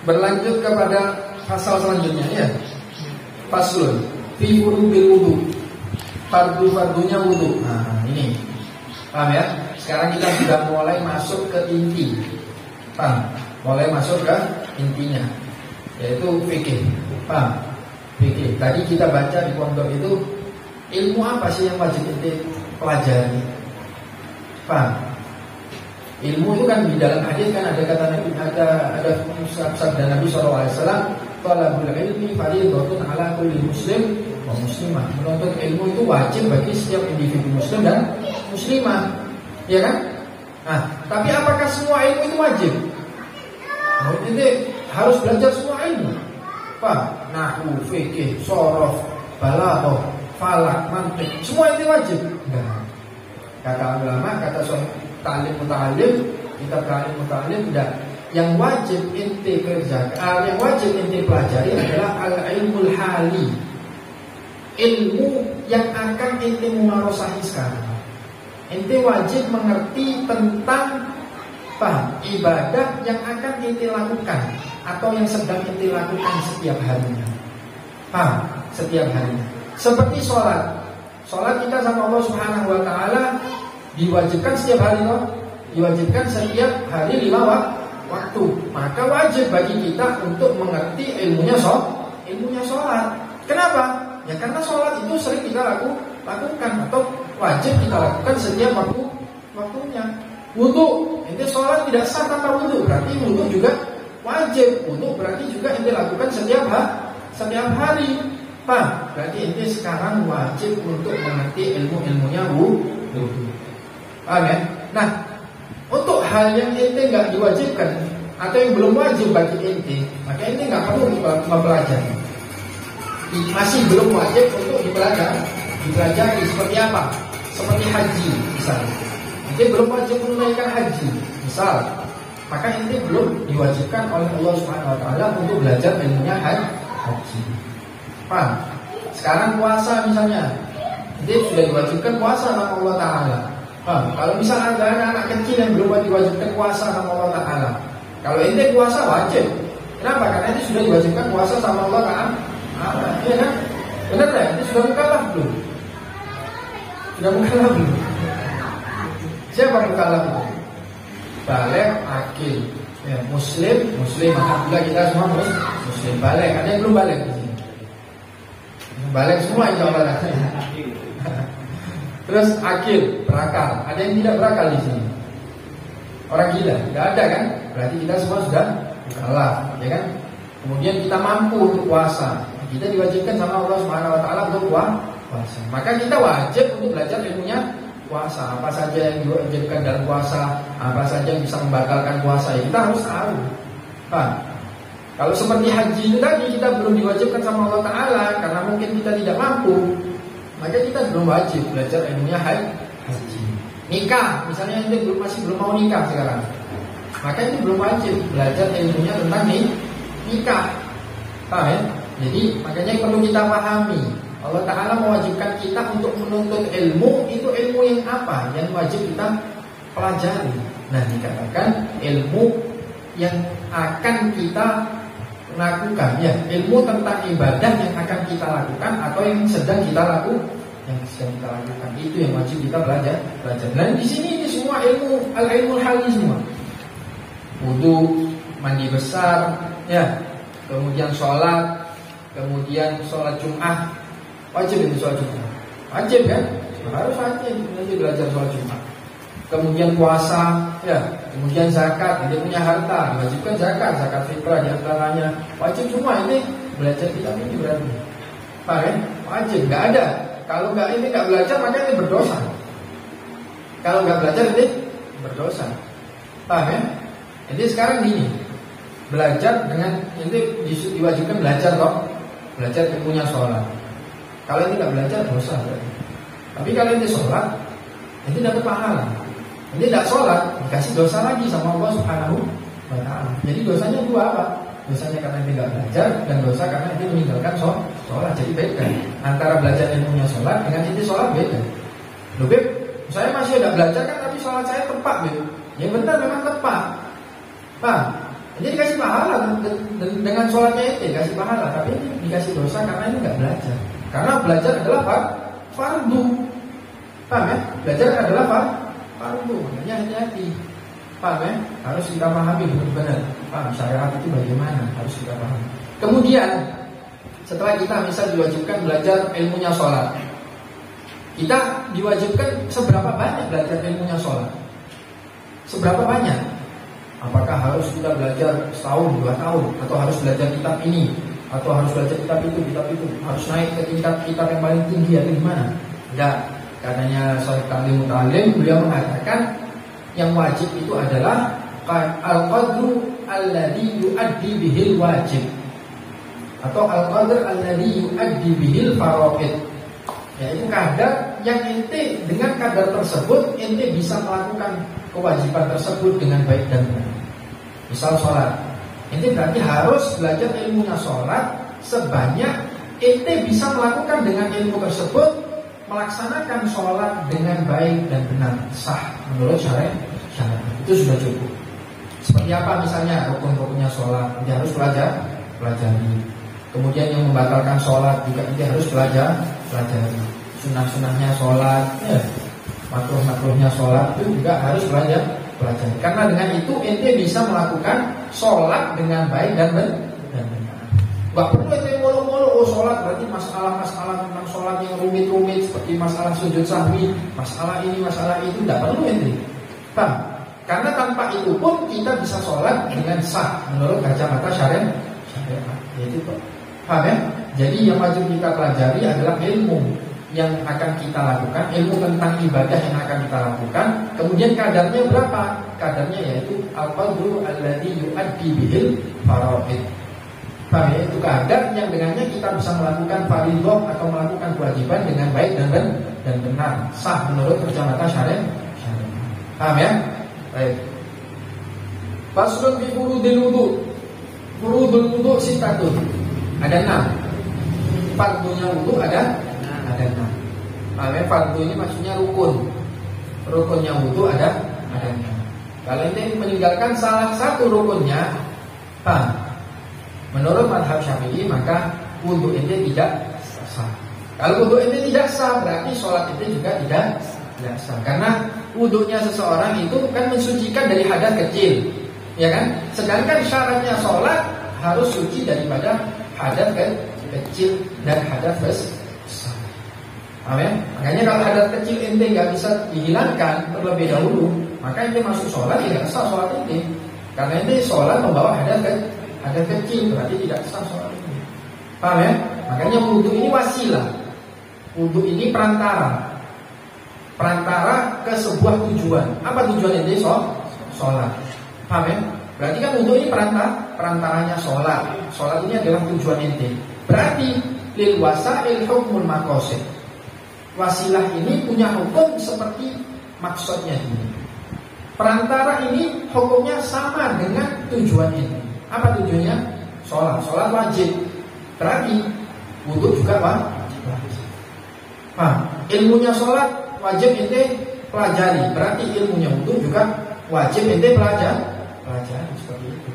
Berlanjut kepada pasal selanjutnya ya. Faslun fi furubil wudu. Fardu-fardunya wudu. Nah, ini. Paham ya? Sekarang kita sudah mulai masuk ke inti. Paham? Mulai masuk ke intinya, yaitu fikih. Paham? Fikih. Tadi kita baca di pondok itu ilmu apa sih yang wajib kita pelajari? Paham? Ilmu itu kan di dalam hadis kan ada kata Nabi, ada sabda Nabi SAW, talabul ilmi fardhatun ala kulli muslim wa muslimah. Menuntut ilmu itu wajib bagi setiap individu muslim dan muslimah, ya kan? Nah, tapi apakah semua ilmu itu wajib? Nah, ini harus belajar semua ilmu. Paham? Nahwu, fikih, shorof, balaghah, falak, mantiq, semua itu wajib? Enggak. Kata ulama, kata ta'lim muta'allim, kitab ta'lim muta'allim, tidak. Yang wajib inti kerjakan, yang wajib inti pelajari adalah al-ilmul hali, ilmu yang akan inti mumarosahi sekarang. Inti wajib mengerti tentang ibadah yang akan inti lakukan atau yang sedang inti lakukan setiap harinya. Paham? Setiap harinya. Seperti sholat. Sholat kita sama Allah Subhanahu wa ta'ala diwajibkan setiap hari, loh. Diwajibkan setiap hari 5 waktu. Maka wajib bagi kita untuk mengerti ilmunya sholat. Kenapa? Ya karena sholat itu sering kita lakukan atau wajib kita lakukan setiap waktunya. Wudu, ente sholat tidak sah tanpa wudu, berarti wudu juga wajib. Wudu berarti juga ente lakukan setiap hari. Berarti ente sekarang wajib untuk mengerti ilmunya wudu. Paham ya? Nah, untuk hal yang ente nggak diwajibkan atau yang belum wajib bagi ente, maka ente nggak perlu mempelajari. Masih belum wajib untuk dipelajari seperti apa? Seperti haji misalnya. Ente belum wajib menunaikan haji, misal, maka ente belum diwajibkan oleh Allah Subhanahu wa ta'ala untuk belajar ilmunya haji. Paham? Sekarang puasa misalnya, ente sudah diwajibkan puasa sama Allah Ta'ala. Kalau misalnya ada anak kecil yang belum diwajibkan puasa sama Allah Ta'ala, kalau ente puasa wajib. Kenapa? Karena ente sudah diwajibkan puasa sama Allah Ta'ala. Iya kan? Benar ya? Ente sudah mukallaf belum? Sudah mukallaf belum? Siapa mukallaf? Baligh, akil, ya, muslim. Alhamdulillah kita semua muslim. Baligh, ada yang belum baligh di sini? Baligh semua insyaallah. Terus akil, berakal. Ada yang tidak berakal di sini? Orang gila, tidak ada kan? Berarti kita semua sudah mukallaf, ya kan? Kemudian kita mampu untuk puasa. Kita diwajibkan sama Allah Subhanahu wa ta'ala untuk puasa. Maka kita wajib untuk belajar ilmunya puasa. Apa saja yang diwajibkan dalam puasa, apa saja yang bisa membatalkan puasa, ya kita harus tahu. Kalau seperti haji itu tadi, kita belum diwajibkan sama Allah Ta'ala karena mungkin kita tidak mampu, maka kita belum wajib belajar ilmunya haji. Nikah, misalnya ente masih belum mau nikah sekarang, maka itu belum wajib belajar ilmunya tentang nikah. Paham ya? Jadi makanya perlu kita pahami, Allah Ta'ala mewajibkan kita untuk menuntut ilmu. Itu ilmu yang apa? Yang wajib kita pelajari. Nah, dikatakan ilmu yang akan kita lakukan, ya, ilmu tentang ibadah yang akan kita lakukan atau yang sedang kita lakukan, itu yang wajib kita belajar. Dan di sini ini semua ilmu al-ilmul hali semua. Wudu, mandi besar, ya, kemudian sholat, kemudian sholat Jum'ah. Wajib itu sholat Jum'ah. Wajib kan? Harus wajib nanti belajar sholat Jum'ah. Kemudian puasa, ya, kemudian zakat, dia punya harta, diwajibkan zakat fitrah di antaranya. Wajib semua ini belajar kitab ini berarti. Paham ya? Wajib, nggak ada. Kalau ini nggak belajar maka ini berdosa. Kalau nggak belajar ini berdosa. Paham ya? Jadi sekarang gini, belajar dengan ini diwajibkan belajar kok. Belajar ilmunya sholat. Kalau ini nggak belajar dosa berarti. Tapi kalau ini sholat, ini dapat pahala. Ini tidak sholat, dikasih dosa lagi sama Allah Subhanahu wa ta'ala. Jadi dosanya dua apa? Dosanya karena ini tidak belajar, dan dosa karena ini meninggalkan sholat. Jadi beda antara belajar ilmunya sholat dengan ini sholat beda. Loh Beb, saya masih tidak belajar kan, tapi sholat saya tepat Beb. Yang benar memang tepat. Paham? Jadi dikasih pahala dengan sholatnya itu dikasih pahala, tapi ini dikasih dosa karena ini nggak belajar. Karena belajar adalah fardu, paham ya? Belajar adalah fardu, makanya hati-hati, paham ya? Harus kita pahami benar-benar, paham syariat itu bagaimana, harus kita pahami. Kemudian setelah kita misal diwajibkan belajar ilmunya sholat, kita diwajibkan seberapa banyak belajar ilmunya sholat? Seberapa banyak? Apakah harus kita belajar setahun, 2 tahun, atau harus belajar kitab ini, atau harus belajar kitab itu, harus naik ke tingkat kitab yang paling tinggi atau gimana? Tidak. Katanya Syekh Ta'lim Muta'allim, beliau mengatakan yang wajib itu adalah al-qadru alladhi yu'addi bihil wajib, atau al-qadr alladhi yu'addi bihil faraid. Yaitu kadar yang ente dengan kadar tersebut ente bisa melakukan kewajiban tersebut dengan baik dan benar. Misal sholat, ente berarti harus belajar ilmunya sholat sebanyak ente bisa melakukan dengan ilmu tersebut, melaksanakan sholat dengan baik dan benar, sah menurut syariat. Itu sudah cukup. Seperti apa misalnya rukun-rukunnya sholat, ente harus pelajari. Kemudian yang membatalkan sholat juga ente harus pelajari. Sunnah-sunnahnya sholat, makruh-makruhnya sholat itu juga harus pelajari. Karena dengan itu ente bisa melakukan sholat dengan baik dan benar. Gak perlu ente mulu-mulu sholat berarti masalah-masalah tentang sholat yang rumit-rumit seperti masalah sujud sahwi, masalah ini, masalah itu, tidak perlu ente. Paham? Karena tanpa itu pun kita bisa sholat dengan sah menurut kacamata syariat. Yaitu paham ya? Jadi yang wajib kita pelajari adalah ilmu yang akan kita lakukan, ilmu tentang ibadah yang akan kita lakukan. Kemudian kadarnya berapa? Kadarnya yaitu al-qadru alladhi yu'addi bihil faraid. Paham ya? Itu kadar yang dengannya kita bisa melakukan fardhu atau melakukan kewajiban dengan baik dan benar, sah menurut kacamata syariat. Paham ya? Baik. Faslun fi furudil wudu. Furudul wudu sitatun. Ada 6. Fardunya wudu ada 6. Makanya fardu ini maksudnya rukun. Rukunnya wudu ada 6. Kalau ente meninggalkan salah satu rukunnya, menurut mazhab Syafi'i maka wudu ente tidak sah. Kalau wudu ente tidak sah berarti sholat ente juga tidak sah. Karena wudunya seseorang itu kan mensucikan dari hadas kecil, ya kan? Sedangkan syaratnya sholat harus suci daripada hadas kecil dan hadas besar. Amin. Makanya kalau hadas kecil ente nggak bisa dihilangkan terlebih dahulu, maka ente masuk sholat tidak sah sholat ente. Karena ente sholat membawa hadas kecil, berarti tidak sah sholat ente. Paham ya? Makanya wudu ini wasilah. Wudu ini perantara ke sebuah tujuan. Apa tujuan ente? Sholat. Paham ya? Berarti kan wudu ini perantaranya sholat. Sholat ini adalah tujuan ente. Berarti lil wasail hukmul maqasid. Wasilah ini punya hukum seperti maksudnya ini. Perantara ini hukumnya sama dengan tujuan ini. Apa tujuannya? Sholat. Sholat wajib. Berarti wudu juga wajib. Ilmunya sholat wajib ente pelajari. Berarti ilmunya wudu juga wajib ente pelajari seperti itu.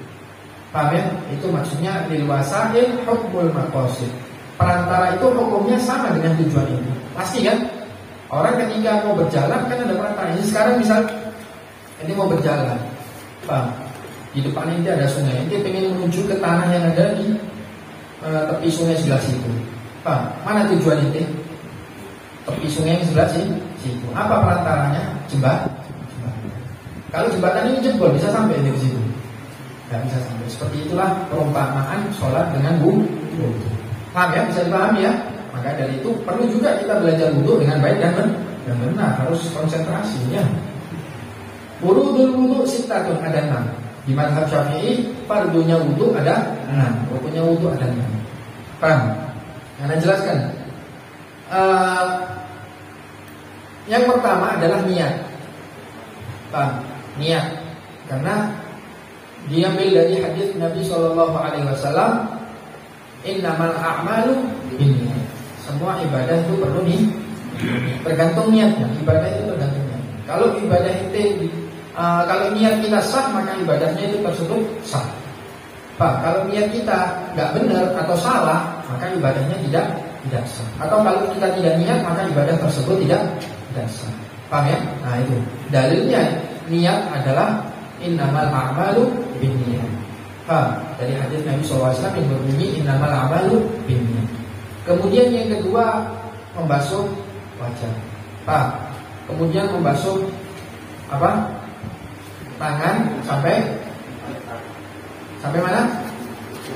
Paham ya? Itu maksudnya lil wasail hukmul maqasid. Perantara itu hukumnya sama dengan tujuan ini. Pasti kan? Orang ketika mau berjalan kan ada perantara. Jadi sekarang misal ini mau berjalan, paham? Di depan ini ada sungai. Ini pengen menuju ke tanah yang ada di tepi sungai sebelah situ. Paham? Mana tujuan ini? Tepi sungai yang sebelah situ. Apa perantaranya? Jembatan. Kalau jembatan ini jebol bisa sampai di situ. Tidak bisa sampai. Seperti itulah perumpamaan sholat dengan wudu. Paham ya? Bisa dipahami ya? Maka dari itu perlu juga kita belajar wudu dengan baik dan benar. Harus konsentrasi ya. Furudul wudu sittatun, ada 6. Di mazhab Syafi'i fardunya wudu ada 6, rukunnya wudu ada 6. Paham? Anda jelaskan. Yang pertama adalah niat. Paham? Niat. Karena diambil dari hadis Nabi SAW, innamal a'malu binniyat. Semua ibadah itu perlu tergantung niatnya. Ibadah itu tergantung niat. Kalau ibadah itu kalau niat kita sah, maka ibadahnya itu tersebut sah. Pak, kalau niat kita nggak benar atau salah, maka ibadahnya tidak sah. Atau kalau kita tidak niat, maka ibadah tersebut tidak sah. Paham ya? Nah itu dalilnya, niat adalah innamal a'malu binniyat. Paham? Dari hadis Nabi SAW yang berbunyi innamal a'malu binniyat. Kemudian yang kedua, membasuh wajah. Paham? Kemudian membasuh apa? Tangan sampai mana?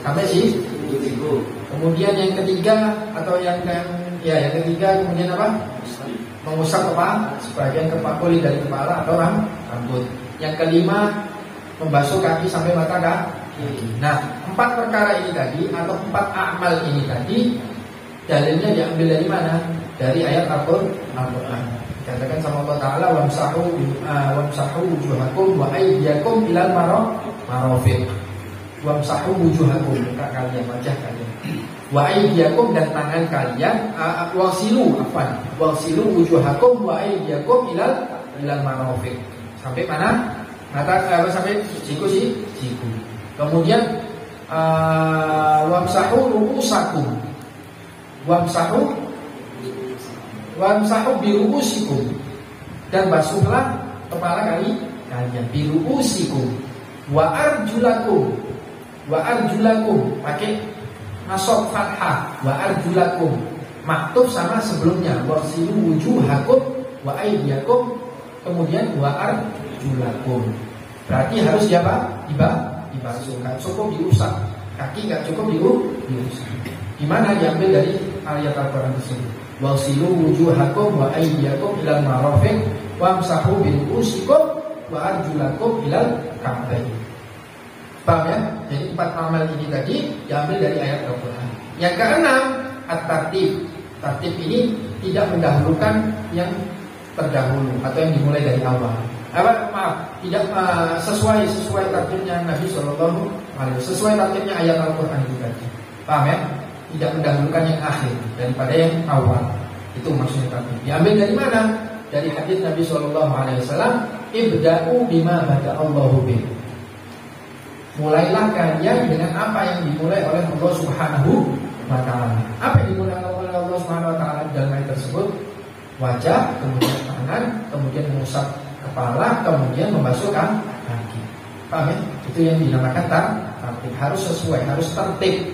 Sampai siku. Kemudian yang ketiga atau yang ketiga kemudian apa? Mengusap kepala, sebagian kulit dari kepala atau rambut. Yang kelima, membasuh kaki sampai mata kaki. Nah, 4 perkara ini tadi atau 4 amal ini tadi dalilnya diambil dari mana? Dari ayat Al-Qur'an. Katakan sama Allah Ta'ala wamsahu wujuhakum wa aydiyakum ilal marafiq. Wamsahu wujuhakum, muka kalian, wajah kalian. Wa aydiyakum, dan tangan kalian. Wasilu wujuhakum wa aydiyakum ilal marafiq. Sampai mana? Sampai siku. Kemudian wamsahu ru'usakum. Wamsahu biru'usikum, dan basuhlah kepala kalian biru'usikum. Wa arjulakum pakai nasab fathah. Wa arjulakum maktub sama sebelumnya. Wasilu wujuhakum wa aydiyakum, kemudian wa arjulakum. Berarti harus dibasuh. Gak cukup diusap. Kaki gak cukup diusap. Gimana diambil dari ayat Al-Quran tersebut? Wasilu wujuhakum wa aydiyakum ilal marafiq wamsahu biru'usikum wa arjulakum ilal ka'bayn. Paham ya? Jadi 4 amal ini tadi diambil dari ayat Al-Quran. Yang keenam, at-tartib. Tartib ini tidak mendahulukan yang terdahulu atau yang dimulai dari awal. Tidak sesuai tartibnya Nabi Sallallahu Alaihi Wasallam, sesuai tartibnya ayat Al-Quran itu tadi. Paham ya? Tidak mendahulukan yang akhir daripada yang awal. Itu maksudnya tartib. Diambil dari mana? Dari hadis Nabi Sallallahu Alaihi Wasallam, ibda'u bima bada'allahu bih. Mulailah kalian dengan apa yang dimulai oleh Allah Subhanahu wa Ta'ala. Apa yang dimulai oleh Allah Subhanahu wa Ta'ala dalam ayat tersebut? Wajah, kemudian tangan, kemudian mengusap kepala, kemudian membasuh kaki. Paham ya? Itu yang dinamakan tartib. Harus sesuai, harus tertib.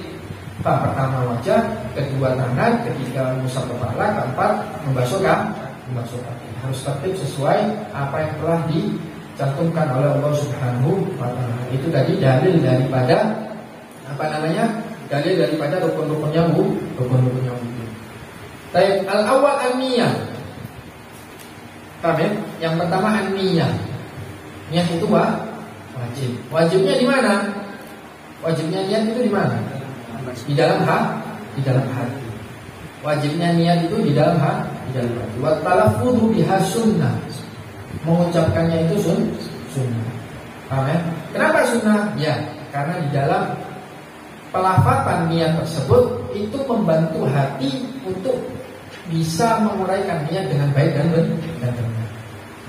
Pertama wajah, kedua tangan, ketiga mengusap kepala, keempat membasuh kaki. Harus tertib sesuai apa yang telah dicantumkan oleh Allah Subhanahu wa Ta'ala. Itu tadi dalil daripada dalil daripada rukun-rukunnya wudu. Baik, al-awwal an-niyah. Paham ya? Yang pertama an-niyah. Niyah itu wajib. Wajibnya di mana? Wajibnya niat itu di mana? Di dalam hati. Wajibnya niat itu di dalam hati. Wa talaffudhu biha sunnah. Mengucapkannya itu sunnah. Paham ya? Kenapa sunnah? Ya, karena di dalam pelafatan niat tersebut itu membantu hati untuk bisa menguraikan niat dengan baik dan benar.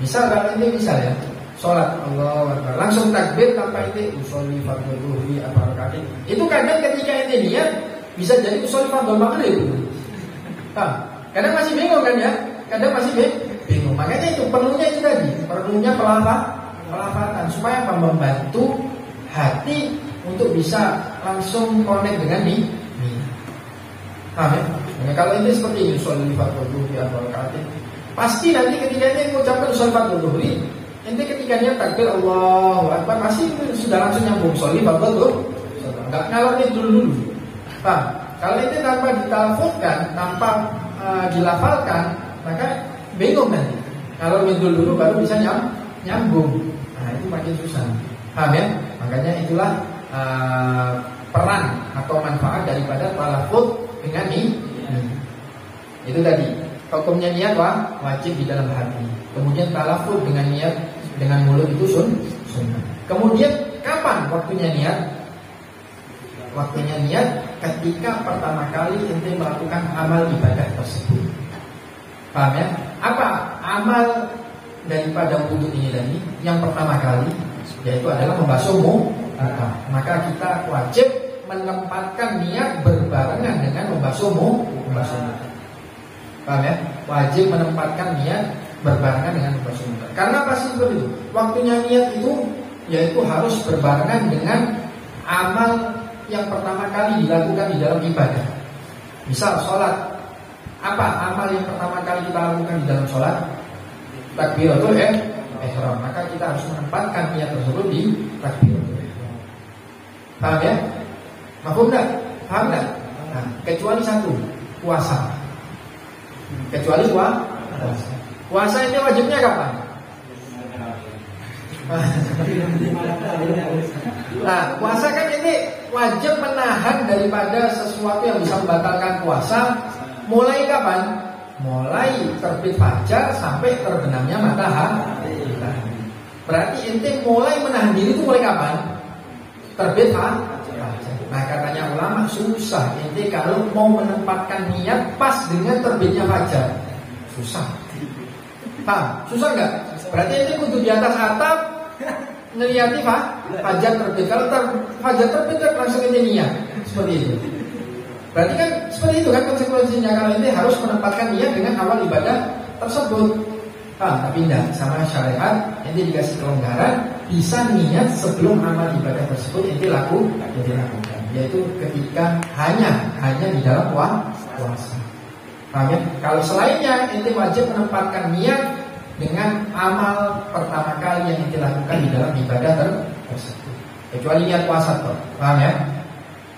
Misal kalau ini ya, sholat Allah langsung takbir tanpa itu usolli fardhu dhuhri apa rakaat. Itu kadang ketika ini niat bisa jadi usolli fardhu maghrib. Kadang masih bingung kan ya? Kadang masih bingung. Makanya itu perlunya pelafatan supaya membantu hati untuk bisa langsung connect dengan niat. Paham ya? Nah, kalau ini seperti ini usolli fardhu dhuhri apa rakaat. Pasti nanti ketika ini mengucapkan usolli fardhu dhuhri, nanti ketika dia takbir Allahu Akbar masih sudah langsung nyambung sholli fardhu dhuhri. Enggak ngalor dulu. Paham? Kalau itu tanpa ditalafutkan, tanpa dilafalkan, maka bingung nanti. Kalau dulu baru bisa nyambung. Nah, itu makin susah. Paham ya? Makanya itulah peran atau manfaat daripada talafut dengan ini. Itu tadi. Hukumnya niat wajib di dalam hati. Kemudian talafut dengan niat dengan mulut itu sunnah. Kemudian kapan waktunya niat? Waktunya niat ketika pertama kali ente melakukan amal ibadah tersebut. Paham ya? Apa amal daripada wudu ini tadi? Yang pertama kali yaitu adalah membasuh Maka kita wajib menempatkan niat berbarengan dengan membasuh muka. Paham ya? Wajib menempatkan niat berbarengan dengan membasuh muka. Karena pasti seperti itu. Waktunya niat itu yaitu harus berbarengan dengan amal yang pertama kali dilakukan di dalam ibadah. Misal sholat, apa amal yang pertama kali kita lakukan di dalam sholat? Takbiratul ihram. Maka kita harus menempatkan niat tersebut di takbiratul ihram. Paham ya? Mafhum enggak? Paham enggak? Nah, kecuali satu, puasa. Kecuali puasa. Puasa ini wajibnya kapan? Nah, puasa kan ini wajib menahan daripada sesuatu yang bisa membatalkan puasa. Mulai kapan? Mulai terbit fajar sampai terbenamnya matahari. Berarti ente mulai menahan diri itu mulai kapan? Terbit fajar. Nah, katanya ulama susah ente kalau mau menempatkan niat pas dengan terbitnya fajar. Susah. Paham? Susah enggak? Berarti ente kudu di atas atap ngeliati fajar terbit. Kalau fajar terbit langsung ente niat. Seperti itu. Berarti kan seperti itu kan konsekuensinya. Kalau ente harus menempatkan niat dengan awal ibadah tersebut. Tapi tidak sama syariat. Ente dikasih kelonggaran, bisa niat sebelum amal ibadah tersebut ente lakukan. Yaitu ketika hanya di dalam puasa. Paham ya? Kalau selainnya ente wajib menempatkan niat dengan amal pertama kali yang ente lakukan di dalam ibadah tersebut. Kecuali niat puasa toh. Paham ya?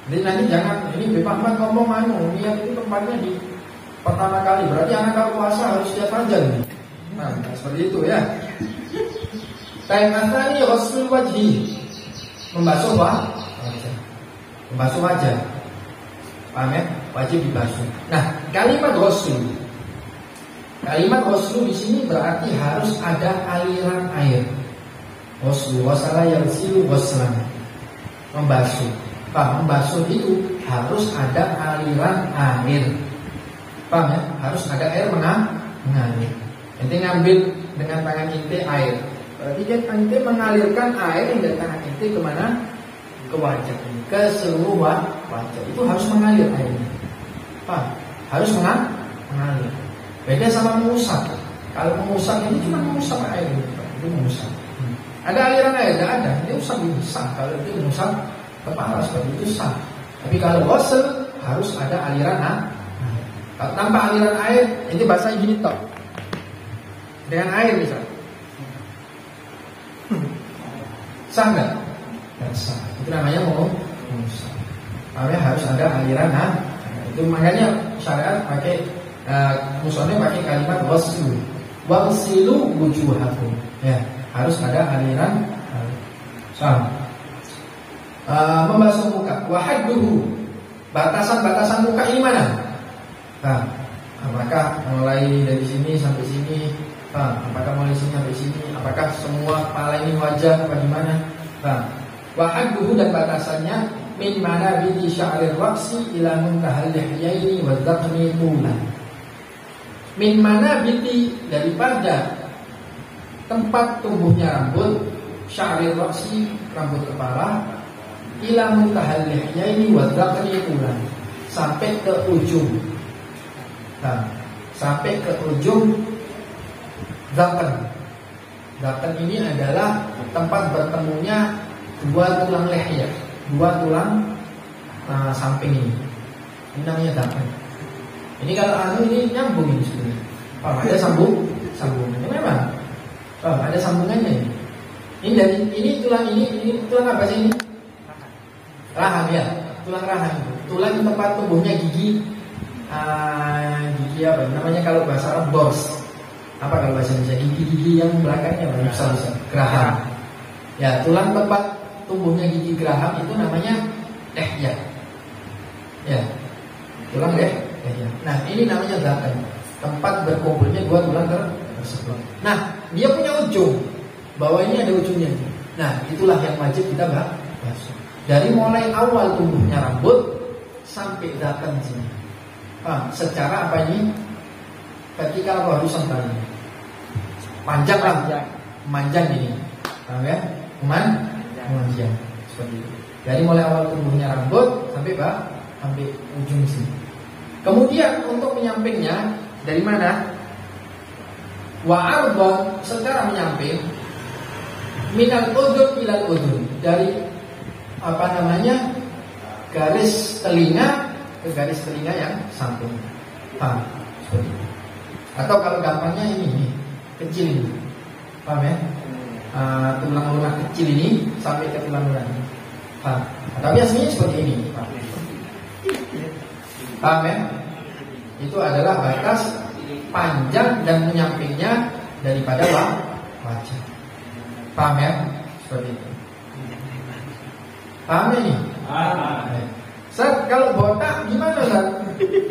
Jadi nanti jangan ini Bapak Ahmad ngomong niat itu tempatnya di pertama kali. Berarti anak kalau puasa harus setiap fajar nih. Nah, seperti itu ya. Ta'asani ghusl wajhi. Membasuh wajah. Membasuh wajah. Paham ya? Wajib dibasuh. Nah, kalimat ghusl. Kalimat ghusl di sini berarti harus ada aliran air. Ghusl wasala yarsilu ghuslan. Membasuh. Paham? Membasuh itu harus ada aliran air. Paham ya? Harus ada air mengalir. Ente ngambil dengan tangan ente air. Berarti dia ente mengalirkan air dari tangan ente kemana? Ke wajah, ke seluruh wajah. Itu harus mengalir airnya. Paham? Harus mengalir. Beda sama mengusap. Kalau mengusap ini cuma mengusap air. Itu mengusap. Ada aliran air? Tidak ada. Dia usap ini sah. Kalau itu mengusap kepala seperti itu sah. Tapi kalau ghusl harus ada aliran air. Kalau tanpa aliran air, ini bahasa gini toh. Dengan air misalnya. Sah nggak? Nggak sah. Itu namanya mengusap. Makanya harus ada aliran air. Itu makanya syariat pakai musolnya pakai kalimat ghuslu. Waghsilu wujuhakum. Ya, harus ada aliran air. Sah. Membasuh muka. Wahadduhu. Batasan-batasan muka ini mana? Nah, apakah mulai dari sini sampai sini? Apakah mulai sini sampai sini? Apakah semua kepala ini wajah apa gimana? Wahadduhu dan batasannya min mana bi sya'rir ra'si ila muntahal lihyaini wa dhaqni tulan. Min mana biti daripada tempat tumbuhnya rambut, sya'rir ra'si rambut kepala, ila muntahal lihyaini wa dhaqni tulan, sampai ke ujung. Sampai ke ujung dhaqn. Dhaqn ini adalah tempat bertemunya dua tulang lihya, dua tulang samping ini. Ini namanya dhaqn. Ini kalau ini nyambung ini sebenarnya. Ada sambungannya memang. Ada sambungannya ini. Ini dari ini tulang ini tulang apa sih ini? Rahang ya, tulang rahang. Tulang tempat tumbuhnya gigi. Gigi apa? Namanya kalau bahasa Arab dors. Apa kalau bahasa Indonesia? Gigi-gigi yang belakangnya besar. Geraham. Ya, tulang tempat tumbuhnya gigi geraham itu namanya lihya. Ya, tulang lihya. Nah, ini namanya dhaqn. Tempat berkumpulnya dua tulang tersebut. Nah, dia punya ujung. Bawah ini ada ujungnya. Nah, itulah yang wajib kita basuh. Dari mulai awal tumbuhnya rambut sampai dhaqn sini. Secara apa ini? Ketika horizon tadi panjang ini, paham ya? Manjang. seperti itu. Dari mulai awal tumbuhnya rambut sampai ujung sini. Kemudian untuk menyampingnya dari mana? Wa arbon secara menyamping minal udhun ilal udhun, dari garis telinga ke garis telinga yang samping. Paham? Seperti itu. Atau kalau gampangnya ini kecil ini, paham ya? Tulang lunak kecil ini sampai ke tulang lunak ini. Paham? Tapi aslinya seperti ini. Paham ya? Itu adalah batas panjang dan menyampingnya daripada wajah. Paham ya? Seperti itu. Paham ini? Ustaz, kalau botak gimana Ustaz?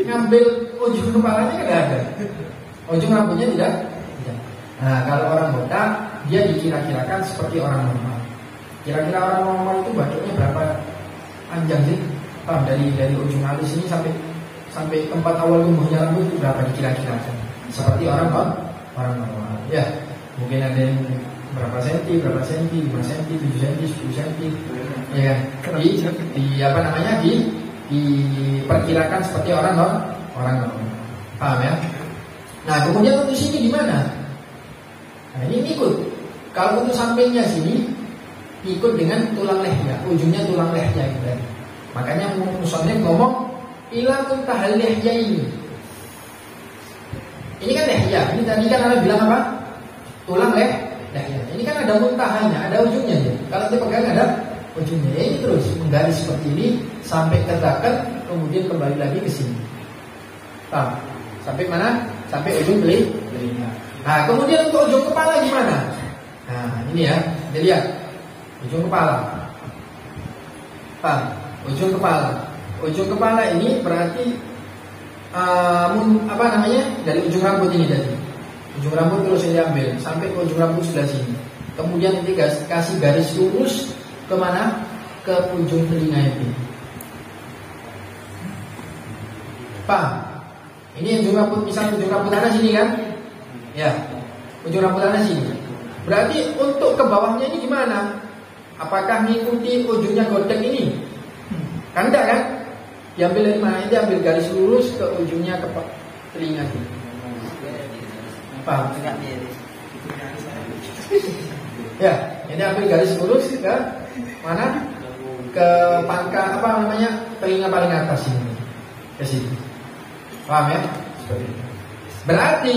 Ngambil ujung kepalanya kan ada. Ujung rambutnya tidak. Nah, kalau orang botak dia dikira-kirakan seperti orang normal. Kira-kira orang normal itu badannya berapa panjang sih? Paham? Dari ujung alis ini sampai tempat awal tumbuhnya rambut itu berapa dikira-kirakan? Seperti orang normal. Ya, mungkin ada yang berapa senti, 5 senti, 7 senti, 10 senti. Ya, diperkirakan seperti orang normal. Paham ya? Nah, kemudian untuk sini di mana? Nah, ini ikut. Kalau untuk sampingnya sini ikut dengan tulang lehnya, ujungnya tulang lehnya gitu. Makanya musannif ngomong ila muntahal lehya ini. Ini kan lehya. Ini tadi kan Anda bilang apa? Tulang lehya. Ini kan ada muntahanya, ada ujungnya ya. Kalau dipegang ada ujungnya. Ini terus menggaris seperti ini sampai ke dakat, kemudian kembali lagi ke sini. Paham? Sampai mana? Sampai ujung telinga. Nah, kemudian untuk ujung kepala gimana? Nah, ini ya. Kita lihat ujung kepala. Paham? Ujung kepala. Ujung kepala ini berarti dari ujung rambut ini tadi. Ujung rambut terus yang diambil sampai ke ujung rambut sebelah sini. Kemudian nanti kasih garis lurus ke mana? Ke ujung telinga ini. Paham? Ini ujung rambut, misalnya ujung rambut Anda sini kan? Ya, ujung rambut Anda sini. Berarti untuk ke bawahnya ini gimana? Apakah mengikuti ujungnya godek ini? Kan enggak kan? Diambil dari mana? Diambil garis lurus ke ujungnya ke telinga ini. Paham? Ya, ini ambil garis lurus ke mana? Ke pangkal telinga paling atas ini. Ke sini. Paham ya? Seperti itu. Berarti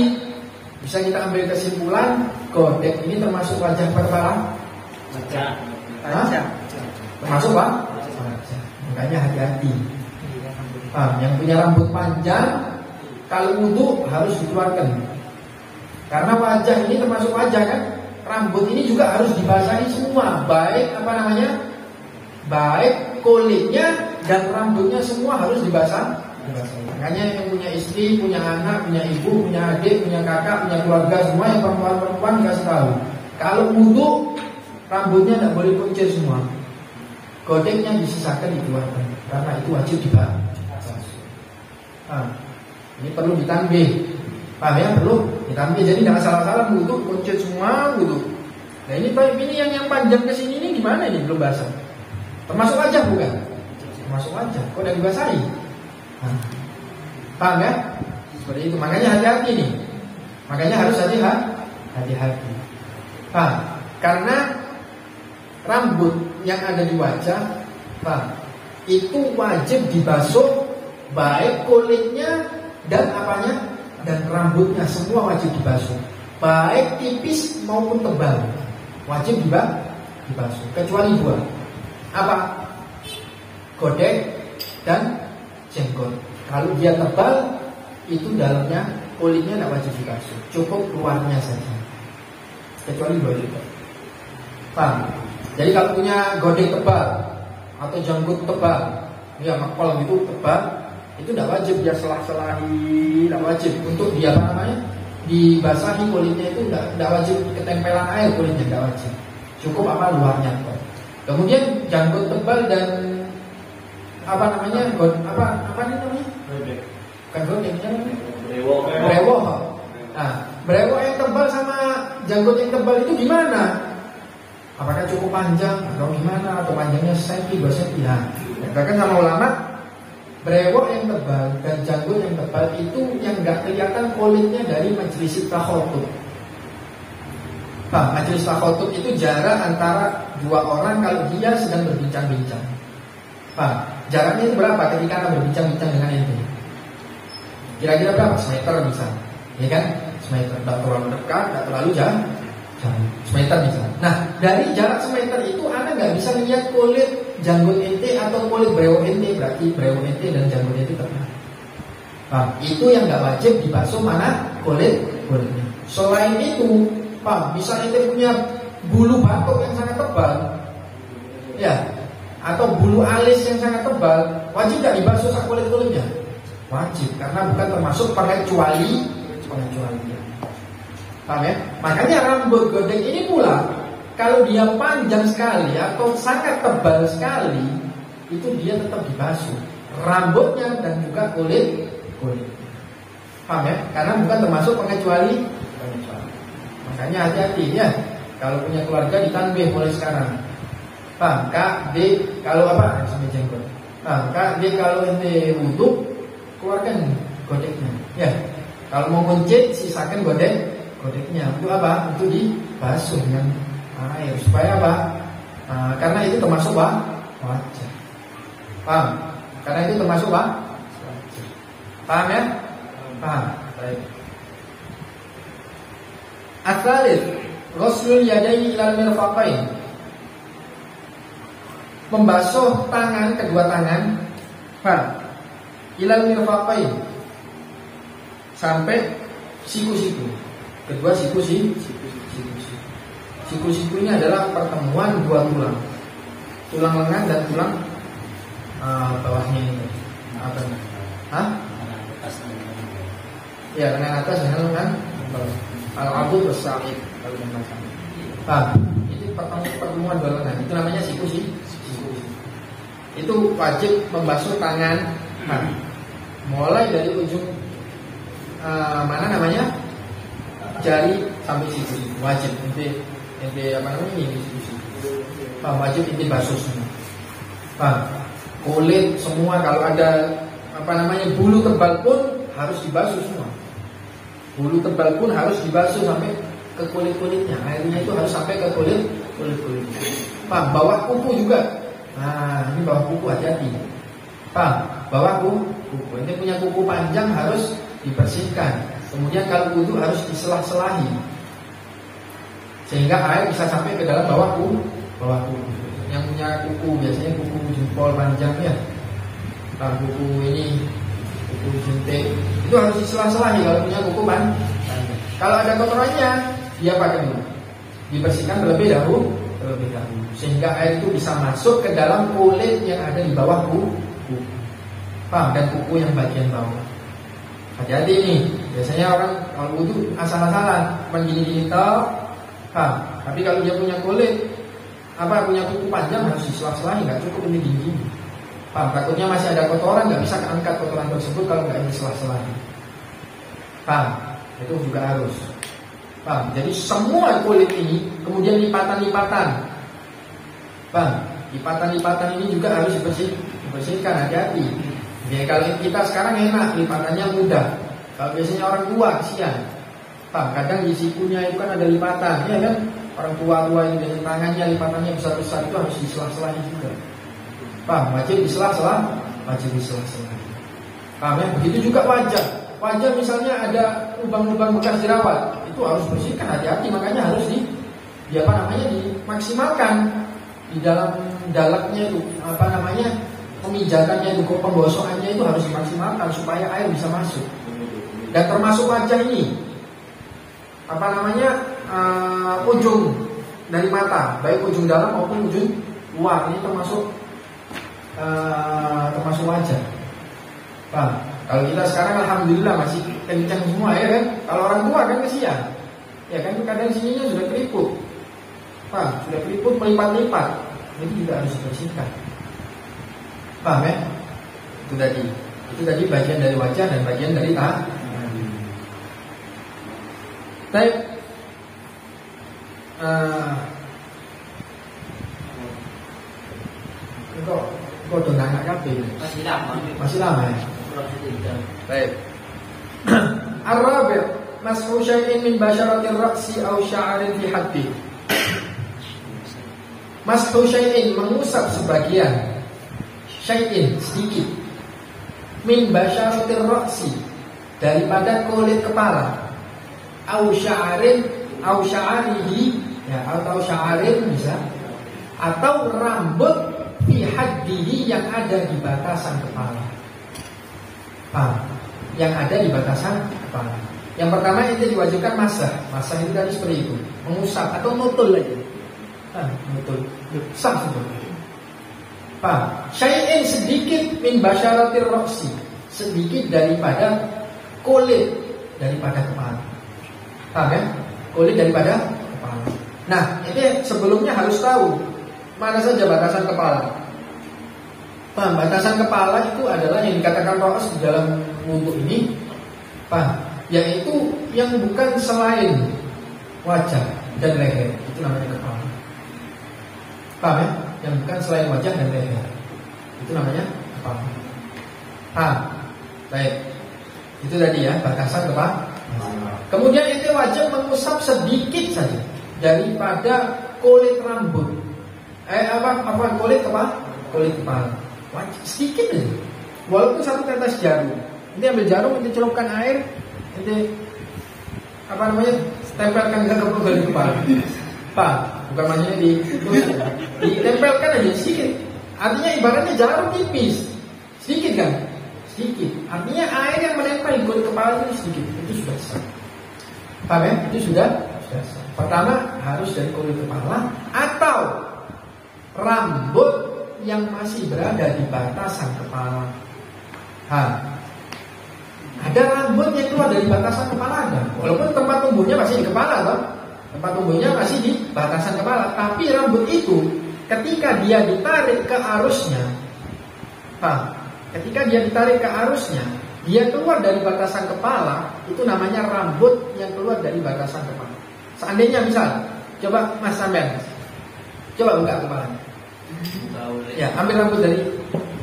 bisa kita ambil kesimpulan godek ini termasuk wajah kepala? Wajah. Termasuk apa? Wajah. Makanya hati-hati. Paham? Yang punya rambut panjang kalau wudu harus dikeluarkan. Karena wajah ini termasuk wajah kan? Rambut ini juga harus dibasahi semua, baik kulitnya dan rambutnya semua harus dibasahi. Makanya yang punya istri, punya anak, punya ibu, punya adik, punya kakak, punya keluarga semua yang perempuan dikasih tahu. Kalau wudu rambutnya tidak boleh kuncir semua. Godeknya disisakan dikeluarkan karena itu wajib dibasuh. Ini perlu ditambah. Paham ya? Perlu ditambah. Jadi jangan salah-salah wudu kuncir semua wudu. Nah ini yang panjang ke sini ini gimana ini belum basah? Termasuk wajah bukan? Termasuk wajah. Kok udah dibasahi? Paham ya? Seperti itu. Makanya hati-hati nih. Makanya harus hati-hati. Paham? Karena rambut yang ada di wajah, paham? Itu wajib dibasuh, baik kulitnya dan dan rambutnya semua wajib dibasuh, baik tipis maupun tebal, wajib dibasuh. Kecuali dua. Apa? Godek dan jenggot. Kalau dia tebal, itu dalamnya kulitnya tidak wajib dibasuh, cukup luarnya saja. Kecuali dua juga. Paham? Jadi kalau punya godek tebal atau janggut tebal, ya makpol gitu tebal, itu tidak wajib dia selah-selahi, tidak wajib untuk dia dibasahi kulitnya, itu tidak wajib ketempelan air kulitnya, tidak wajib. Cukup luarnya. Kemudian janggut tebal dan apa namanya? Bukan godek, brewok. Nah, brewok yang tebal sama janggut yang tebal itu gimana? apakah cukup panjang atau gimana, atau panjangnya senti 2 senti. Nah, bahkan sama ulama, brewok yang tebal dan janggut yang tebal itu yang nggak kelihatan kulitnya dari majelis takhotub. Majelis takhotub itu jarak antara 2 orang kalau dia sedang berbincang-bincang. Jaraknya itu berapa ketika Anda berbincang-bincang dengan ente? Kira-kira berapa? Semeter bisa, ya kan? Semeter, tidak terlalu dekat, tidak terlalu jauh. Semeter bisa. Nah, dari jarak semeter itu Anda nggak bisa lihat kulit janggut ente atau kulit brewok ente, berarti brewok ente dan janggut ente tebal. Itu yang nggak wajib dibasuh mana kulitnya. Selain itu, bisa ente punya bulu batok yang sangat tebal, ya, atau bulu alis yang sangat tebal, wajib nggak dibasuh kulitnya? Wajib, karena bukan termasuk pengecualian. Paham ya? Makanya rambut godek ini pula, kalau dia panjang sekali atau sangat tebal sekali, itu dia tetap dibasuh rambutnya dan juga kulit. Paham ya? Karena bukan termasuk pengecualian. Makanya hati-hati ya, kalau punya keluarga ditanbih mulai sekarang. Paham? Kak, D, kalau apa? Sampai jenggot. Kak, D, kalau ini wudu, keluarkan godeknya. Ya, kalau mau kuncit, sisakan godeknya. Untuk apa? Untuk dibasuh dengan air. Supaya apa? Karena itu termasuk wajah. Paham? Karena itu termasuk wajah. Paham ya? Paham. Baik. Asalid ghuslul yadaini ilal mirfaqain. Membasuh tangan, kedua tangan, ilal mirfaqain, sampai siku-siku. Kedua siku-siku ini adalah pertemuan 2 tulang. Tulang lengan dan tulang bawahnya ini. Ya, lengan atas dengan lengan bawah. Al-abud was-sa'id kalau dengan bahasa. Itu pertemuan 2 lengan. Itu namanya siku. Itu wajib membasuh tangan. Mulai dari ujung jari sampai siku. Wajib. Ente apa namanya ini siku. Wajib ente basuh semua. Kulit semua, kalau ada bulu tebal pun harus dibasuh semua. Bulu tebal pun harus dibasuh sampai ke kulit-kulitnya. Airnya itu harus sampai ke kulit-kulitnya. Bawah kuku juga. Nah, ini bawah kuku, hati-hati. Bawah kuku. Ini punya kuku panjang harus dibersihkan. Kemudian kalau wudu harus diselah-selahi, sehingga air bisa sampai ke dalam bawah kuku. Yang punya kuku biasanya kuku jempol panjang ya. Kuku ini, kuku jentik, itu harus diselah-selahi kalau punya kuku panjang. Kalau ada kotorannya, dia pakai dulu, dibersihkan terlebih dahulu, sehingga air itu bisa masuk ke dalam kulit yang ada di bawah kuku. Dan kuku yang bagian bawah. Hati-hati nih, biasanya orang kalau wudu asal-asalan, gini-gini toh. Tapi kalau dia punya punya kuku panjang harus diselah-selahi, nggak cukup ini gini-gini. Takutnya masih ada kotoran, nggak bisa angkat kotoran tersebut kalau nggak diselah-selahi. Itu juga harus. Jadi semua kulit ini, kemudian lipatan-lipatan. Lipatan-lipatan ini juga harus dibersihkan, hati-hati. Jadi kalau kita sekarang enak, lipatannya mudah. Kalau biasanya orang tua kesian. Kadang di sikunya itu kan ada lipatan, ya kan? Orang tua-tua ini dengan tangannya lipatannya besar-besar, itu harus diselah-selahi juga. Wajib diselah-selahi. Ya? Begitu juga wajah. Wajah misalnya ada lubang-lubang bekas jerawat, itu harus bersihkan, hati-hati. Makanya harus dimaksimalkan di dalam dalaknya itu, pemijatannya itu, pembosokannya itu harus dimaksimalkan supaya air bisa masuk. Dan termasuk wajah ini, ujung dari mata, baik ujung dalam maupun ujung luar, ini termasuk wajah. Kalau kita sekarang alhamdulillah masih kencang semua ya kan. Kalau orang tua kan kesian, ya kan, kadang sininya sudah keriput, sudah keriput melipat-lipat, itu juga harus dibersihkan. Paham ya? Itu tadi bagian dari wajah dan bagian dari tangan. Kok udah nggak kabeh. Masih lama ya. Baik. Ar-rabi' mas'u syai'in min basyaratir ra'si aw sya'rin fi haddi. Mas'u syai'in mengusap sebagian, syai'in sedikit, min basyaratir ra'si daripada kulit kepala, aw sya'rin aw sya'rihi ya, atau sya'rin bisa, atau rambut fi haddihi yang ada di batasan kepala. Yang ada di batasan kepala. Yang pertama itu diwajibkan masah. Masah itu tadi seperti itu, mengusap atau nutul lagi. Nutul, sah sebetulnya. Syai'in sedikit min basyaratir ra'si, sedikit daripada kulit daripada kepala. Paham ya? Kulit daripada kepala. Nah, ini sebelumnya harus tahu mana saja batasan kepala. Batasan kepala itu adalah yang dikatakan ra's di dalam wudhu ini, yaitu yang bukan selain wajah dan leher, itu namanya kepala. Paham ya? Yang bukan selain wajah dan leher, itu namanya kepala. Baik. Itu tadi ya batasan kepala. Kemudian itu wajib mengusap sedikit saja daripada kulit rambut. Kulit kepala? Kulit kepala. Wajib sedikit aja. Walaupun satu tetes jarum. Ini ambil jarum, ini celupkan air, ini tempelkan ke bagian kepala. Bukan maksudnya ditempelkan aja sedikit. Artinya ibaratnya jarum tipis, sedikit kan? Sedikit. Artinya air yang menempel di kulit kepala itu sedikit. Itu sudah sah. Paham ya? Itu sudah sah. Pertama harus dari kulit kepala atau rambut yang masih berada di batasan kepala. Ada rambut yang keluar dari batasan kepala ada. Walaupun tempat tumbuhnya masih di kepala toh. Tempat tumbuhnya masih di batasan kepala, tapi rambut itu ketika dia ditarik ke arusnya, ketika dia ditarik ke arusnya, dia keluar dari batasan kepala, itu namanya rambut yang keluar dari batasan kepala. Seandainya misal, coba Mas Samben, coba buka kepalanya. Ya, ambil rambut dari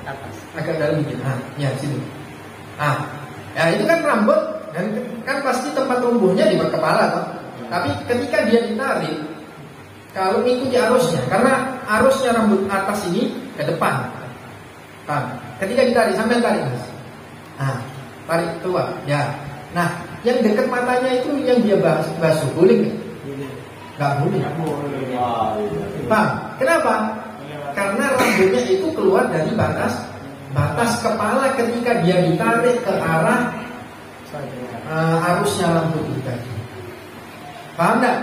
atas, agak dalam dikit. Ya sini. Ya itu kan rambut, dan kan pasti tempat tumbuhnya di kepala toh. Tapi ketika dia ditarik, kalau mengikuti arusnya, karena arusnya rambut atas ini ke depan. Ketika ditarik, sambil tarik Mas. Tarik keluar. Ya. Nah, yang dekat matanya itu yang dia basuh, boleh nggak? Nggak boleh. Kenapa? Karena rambutnya itu keluar dari batas kepala ketika dia ditarik ke arah arusnya rambut itu tadi. Paham enggak?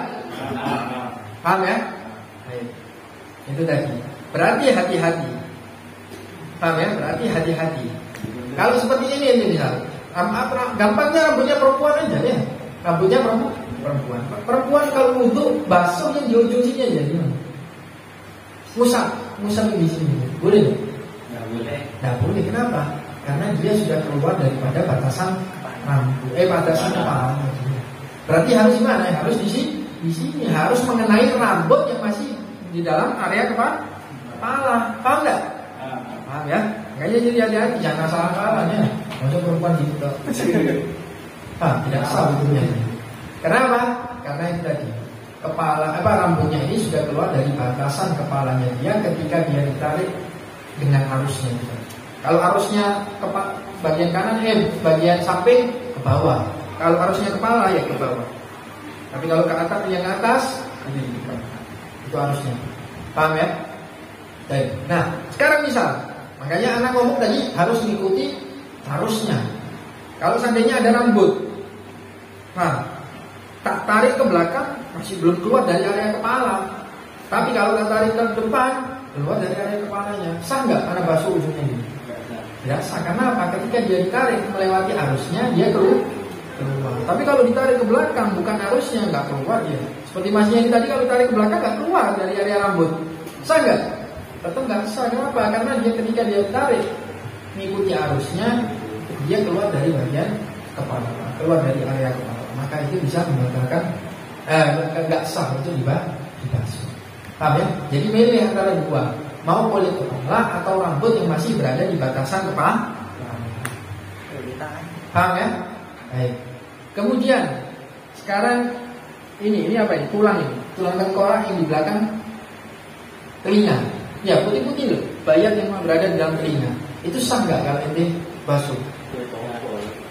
Paham ya? Baik. Itu tadi. Berarti hati-hati. Paham ya? Berarti hati-hati. Kalau seperti ini misal, gampangnya rambutnya perempuan aja ya. Rambutnya perempuan. Perempuan kalau wudhu basuh yang di ujung sini aja gimana? Musab di sini. Boleh enggak? Enggak boleh. Enggak boleh. Kenapa? Karena dia sudah keluar daripada batasan rambut. Batasan kepala. Berarti harus gimana? Harus di sini harus mengenai rambut yang masih di dalam area kepala. Paham nggak? Paham ya? Makanya jadi hati-hati, jangan salah-salahnya. Maksud perempuan gitu. Tidak sah betulnya. Kenapa? Karena itu tadi rambutnya ini sudah keluar dari batasan kepalanya dia ketika dia ditarik dengan arusnya. Kalau arusnya bagian kanan, bagian samping ke bawah. Kalau arusnya kepala ya ke bawah. Tapi kalau ke atas yang ke atas itu arusnya. Paham ya? Baik. Nah, sekarang misal, makanya anak ngomong tadi harus mengikuti arusnya. Kalau seandainya ada rambut, tak tarik ke belakang masih belum keluar dari area kepala. Tapi kalau tak tarik ke depan keluar dari area kepalanya, sah nggak anak basuh ujungnya ini? Tidak sah. Karena apa? Ketika dia ditarik melewati arusnya dia keluar. Tapi kalau ditarik ke belakang bukan arusnya nggak keluar ya. Seperti masnya ini tadi kalau ditarik ke belakang nggak keluar dari area rambut, sah nggak? Tetap nggak sah. Kenapa? Karena dia ketika dia ditarik mengikuti arusnya dia keluar dari bagian kepala, keluar dari area kepala. Maka itu bisa membatalkan nggak sah itu dibasuh. Paham ya? Jadi milih antara dua, mau kulit kepala atau rambut yang masih berada di batasan kepala. Paham ya? Baik. Kemudian sekarang ini apa ini? Tulang ini, tulang tengkorak yang di belakang telinga. Ya, putih-putih loh, bayat yang berada di dalam telinga. Itu sah nggak kalau ente basuh?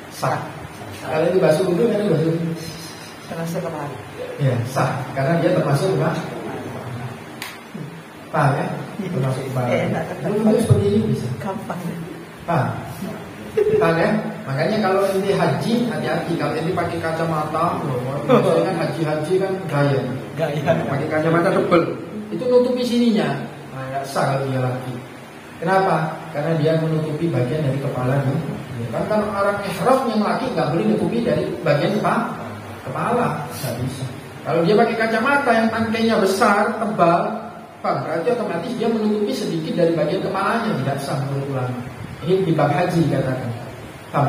Sah. Kalau ente basuh itu kan basuh. Termasuk kepala. Ya, sah. Karena dia termasuk apa? Paham ya? Termasuk kepala. Itu seperti ini bisa. Gampang. Paham? Paham ya? Makanya kalau ente haji, hati-hati. Kalau ente pakai kacamata, biasanya kan haji kan gaya. Pakai kacamata tebel, itu nutupi sininya. Nah, nggak sah kalau dia laki. Kenapa? Karena dia menutupi bagian dari kepala. Ya, kan kalau orang ihram yang laki nggak boleh nutupi dari bagian kepala. Nggak bisa. Kalau dia pakai kacamata yang tangkainya besar, tebal, berarti otomatis dia menutupi sedikit dari bagian kepalanya. Tidak sah menurut ulama. Ini di bab haji dikatakan.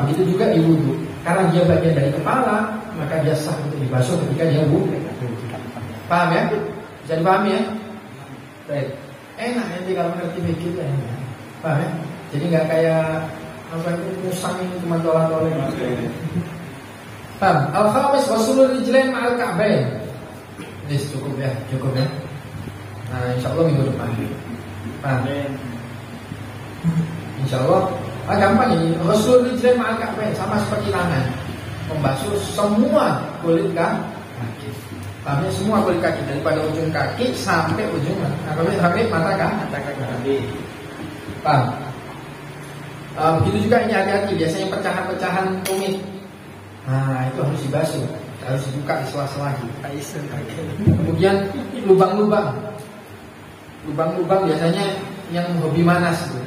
Begitu juga di wudhu. Karena dia bagian dari kepala, maka dia sah untuk dibasuh ketika dia wudhu. Paham ya? Bisa dipahami ya? Baik. Enak nanti kalau ngerti begitu enak. Paham ya? Jadi nggak kayak apa itu musang ini cuma tolak-tolak. Paham? Al-khamis wasulul rijlain ma'al ka'bain. Ini cukup ya, cukup ya. Nah, insyaallah minggu depan. Paham? Insyaallah. Gampang ini. Wasulul rijlain ma'al ka'bain sama seperti tangan. Membasuh semua kulit kaki. Paham ya? Semua kulit kaki daripada ujung kaki sampai ujung sampai mata kaki. Paham? Begitu juga ini hati-hati. Biasanya pecahan-pecahan tumit. Nah, itu harus dibasuh, harus dibuka di sela-sela. Kemudian lubang-lubang biasanya yang hobi manas itu,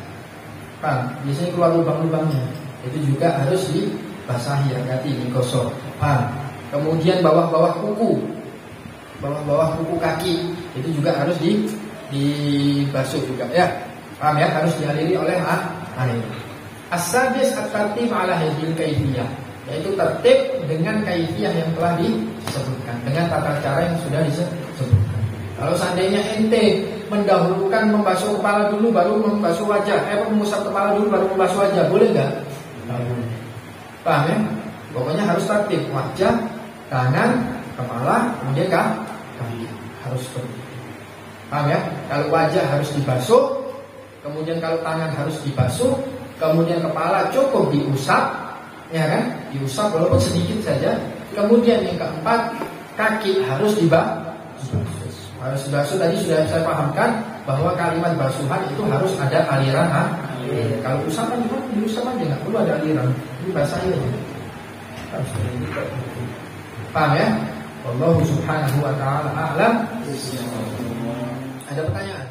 paham? Biasanya keluar lubang-lubangnya, itu juga harus dibasahi, hati-hati, digosok, paham? Kemudian bawah-bawah kuku kaki itu juga harus dibasuh juga, ya, paham ya? Harus dialiri oleh air. As-sadis at-tartib ala hadil kaifiyah, yaitu tertib dengan kaifiyah yang telah disebutkan, dengan tata cara yang sudah disebutkan. Kalau seandainya ente mendahulukan membasuh kepala dulu baru membasuh wajah, mengusap kepala dulu baru membasuh wajah, boleh nggak? Paham ya? Pokoknya harus tertib, wajah, tangan, kepala, kemudian kaki, harus seperti itu. Paham ya? Kalau wajah harus dibasuh, kemudian kalau tangan harus dibasuh, kemudian kepala cukup diusap, ya kan? Diusap walaupun sedikit saja. Kemudian yang keempat, kaki harus dibasuh. Harus dibasuh. Tadi sudah saya pahamkan bahwa kalimat basuhan itu harus ada aliran air. Kalau usapan cuma diusap aja, nggak perlu ada aliran. Ini basahin aja. Paham ya? Wallahu subhanahu wa ta'ala a'lam. Ada pertanyaan?